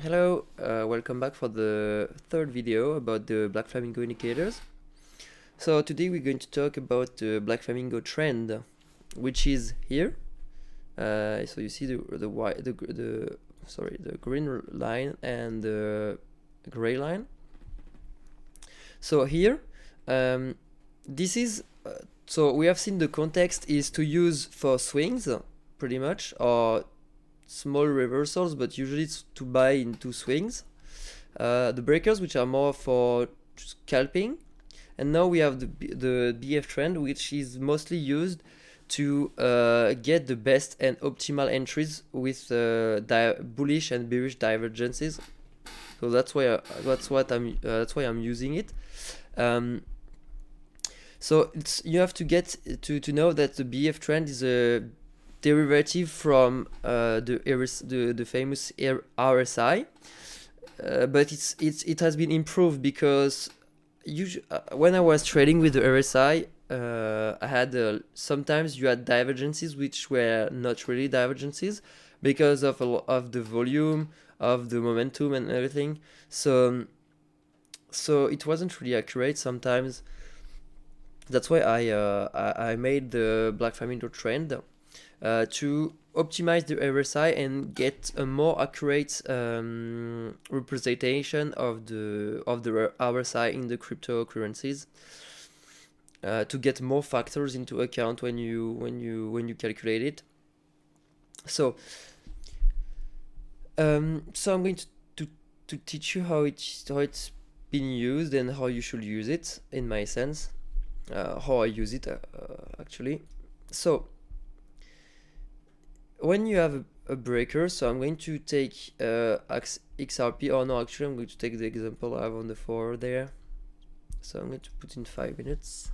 Hello, welcome back for the third video about the Black Flamingo indicators. So today we're going to talk about the Black Flamingo trend, which is here. So you see the green line and the gray line. So here, this is so we have seen the context is to use for swings, pretty much, or small reversals, but usually it's to buy into swings. The breakers, which are more for scalping, and now we have the BF trend, which is mostly used to get the best and optimal entries with bullish and bearish divergences. So that's why I'm using it. So you have to get to know that the BF trend is a derivative from the famous RSI, but it has been improved because when I was trading with the RSI, I had sometimes you had divergences which were not really divergences because of the volume, of the momentum and everything. So it wasn't really accurate sometimes. That's why I made the Black Flamingo trend to optimize the RSI and get a more accurate representation of the RSI in the cryptocurrencies, to get more factors into account when you calculate it. So I'm going to teach you how it's been used and how you should use it, in my sense, how I use it actually. So when you have a breaker, so I'm going to take XRP, or no, actually I'm going to take the example I have on the forward there. So I'm going to put in 5 minutes.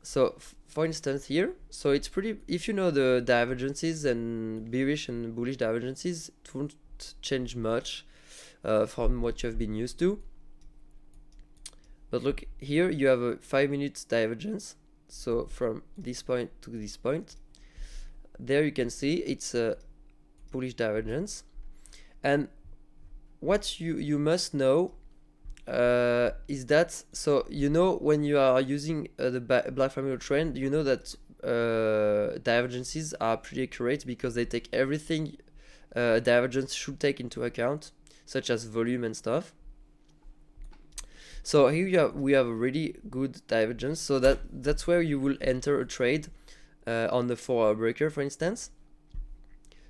So for instance here, so it's pretty, if you know the divergences and bearish and bullish divergences, it won't change much from what you have been used to. But look, here you have a 5 minutes divergence. So from this point to this point, there you can see it's a bullish divergence. And what you must know is that, so you know, when you are using the Black Flamingo trend, you know that divergences are pretty accurate because they take everything divergence should take into account, such as volume and stuff. So here we have a really good divergence, so that's where you will enter a trade on the 4-hour breaker, for instance.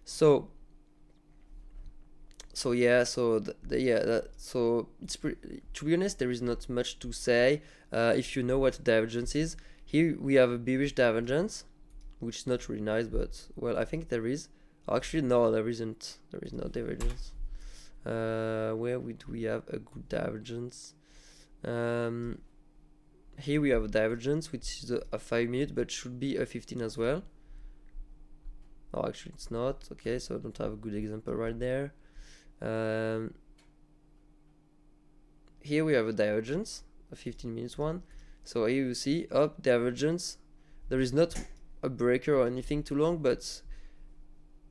So yeah, so so it's pretty, to be honest, there is not much to say if you know what divergence is. Here we have a bearish divergence, which is not really nice, but well, I think there is. Actually, no, there isn't. There is no divergence. Where would we have a good divergence? Here we have a divergence, which is a 5 minute, but should be a 15 as well. Oh, actually it's not. Okay, so I don't have a good example right there. Here we have a divergence, a 15 minutes one. So here you see up divergence. There is not a breaker or anything too long, but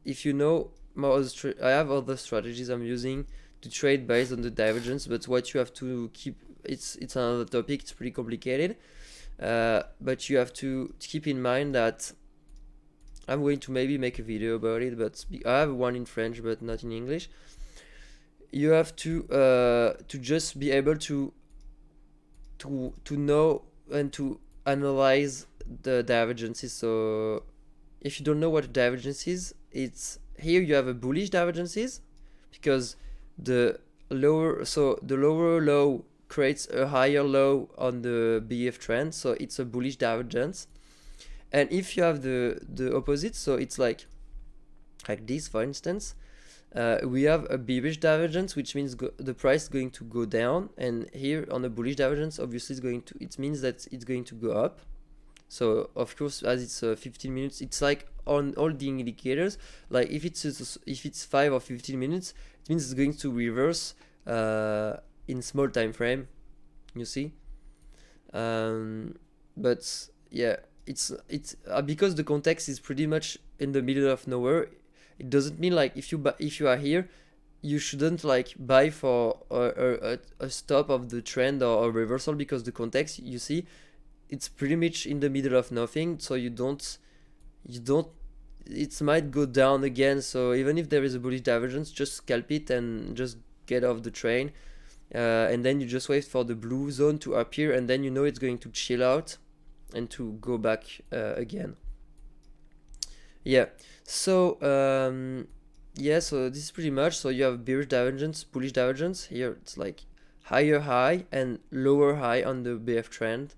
if you know more, I have other strategies I'm using to trade based on the divergence, but what you have to keep, it's another topic, it's pretty complicated, but you have to keep in mind that I'm going to maybe make a video about it, but I have one in French but not in English. You have to just be able to know and to analyze the divergences. So if you don't know what divergence is, it's here you have a bullish divergences because the lower low creates a higher low on the BF trend, so it's a bullish divergence. And if you have the opposite, so it's like this, for instance, we have a bearish divergence, which means the price is going to go down, and here on a bullish divergence, obviously it means that it's going to go up. So of course, as it's 15 minutes, it's like on all the indicators, like if it's 5 or 15 minutes, it means it's going to reverse in small time frame, you see. But yeah, it's because the context is pretty much in the middle of nowhere. It doesn't mean like if you are here, you shouldn't like buy for a stop of the trend or a reversal, because the context, you see, it's pretty much in the middle of nothing, so you don't it might go down again. So even if there is a bullish divergence, just scalp it and just get off the train, and then you just wait for the blue zone to appear, and then you know it's going to chill out and to go back again. Yeah, so yeah, so this is pretty much, so you have bearish divergence, bullish divergence. Here it's like higher high and lower high on the BF trend,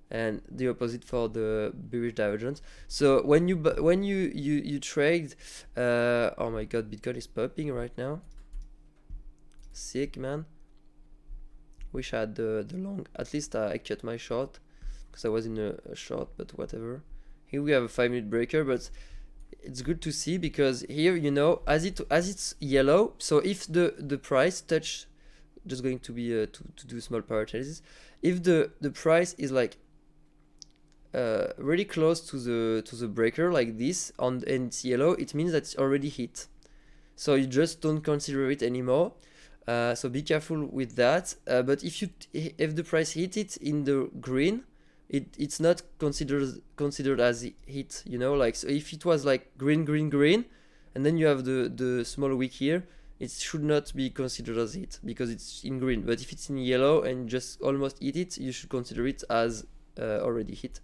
and the opposite for the bearish divergence. So when you trade, oh my god, Bitcoin is popping right now. Sick, man. Wish I had the long. At least I cut my short because I was in a short, but whatever. Here we have a 5-minute breaker, but it's good to see, because here, you know, as it's yellow, so if the price touch, just going to be to do small power analysis, if the price is like really close to the breaker like this and it's yellow, it means that it's already hit, so you just don't consider it anymore. So be careful with that. But if the price hit it in the green, it's not considered as hit, you know, like, so if it was like green, and then you have the small wick here, it should not be considered as hit because it's in green. But if it's in yellow and just almost hit it, you should consider it as already hit.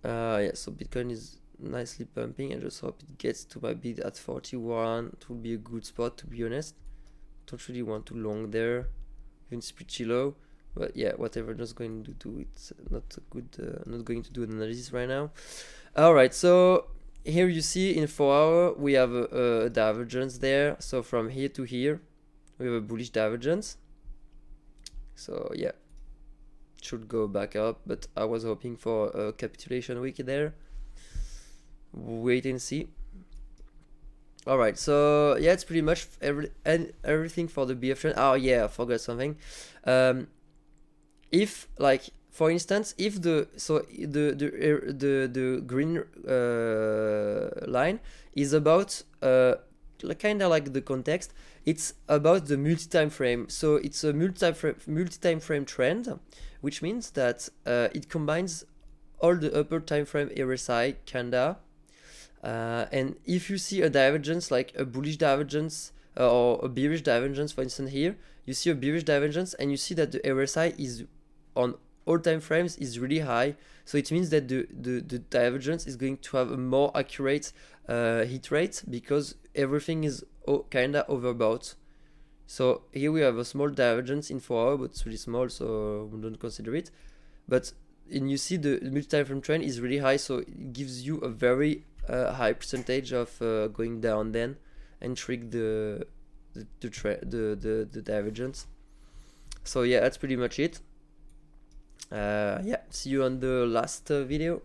Yeah, so Bitcoin is nicely pumping. I just hope it gets to my bid at 41. It will be a good spot, to be honest. Don't really want to long there, even it's pretty low. But yeah, whatever, just going to do, it's not good. Not going to do an analysis right now. All right, so here you see in 4 hour we have a divergence there. So from here to here we have a bullish divergence. So yeah, it should go back up, but I was hoping for a capitulation wick there. Wait and see. All right, so yeah, it's pretty much everything for the BF trend. Oh yeah, I forgot something. If, like, for instance, if the green line is about kind of like the context, it's about the multi-time frame. So it's a multi-time frame trend, which means that it combines all the upper time frame RSI kinda. And if you see a divergence, like a bullish divergence or a bearish divergence, for instance, here you see a bearish divergence and you see that the RSI is on all time frames is really high, so it means that the divergence is going to have a more accurate hit rate, because everything is kind of overbought. So here we have a small divergence in 4 hours, but it's really small, so we don't consider it. But and you see the multi-time frame trend is really high, so it gives you a very high percentage of going down then and trick the divergence. So yeah, that's pretty much it. Yeah, see you on the last video.